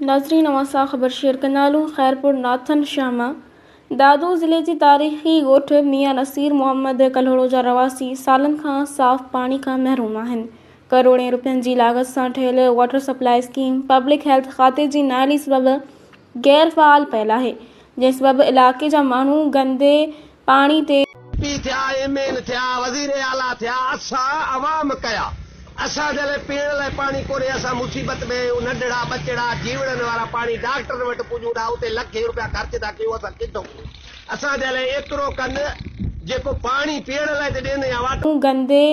नाज़रीन अवां ख़बर शेयर कंदालूं। ख़ैरपुर नाथन शामा दादू ज़िले की तारीख़ी ॻोठ मियाँ नसीर मोहम्मद कल्होड़ो जा रवासी सालनि खां साफ़ पानी खां महरूम आहिनि। करोड़ें रुपयनि जी लागत सां ठहियल water supply scheme public health खाते जी नाली सबबि गैर फ़ाल पियल आहे, जंहिं सबबि इलाइक़े जा माण्हू गंदे पाणी ते असा जले पीण लाइ पानी कोने, असा मुसीबत में नंढड़ा बचड़ा जीवड़न वाला पानी डॉक्टर वट पुजूं उते लखे रुपया खर्च था कयूं। असा किथों असा जले एतिरो कन जेको पानी पीण लाइ ते ॾींदे आ गंदे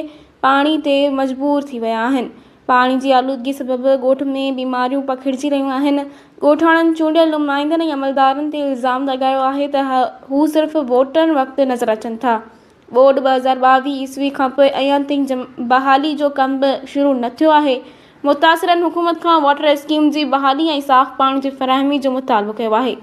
पाणी ते मजबूर थी विया आहिनि। पाणी जी आलूदगी सबबि ॻोठ में बीमारियूं पखिड़िजी रहियूं आहिनि। ॻोठाणनि चूंडियल नुमाइंदनि ऐं अमलदारनि ते इल्ज़ाम लॻायो आहे त हू सिर्फ़ वोटनि वक़्तु नज़र अचनि था। बोर्ड 2022 ईस्वी खां पोइ अञा ताईं बहाली जो कम बि शुरू न थियो आहे। मुतासिरनि हुकूमत खां वाटर स्कीम जी बहाली ऐं साफ़ पाणी जी फ़राहमी जो मुतालबो कयो आहे।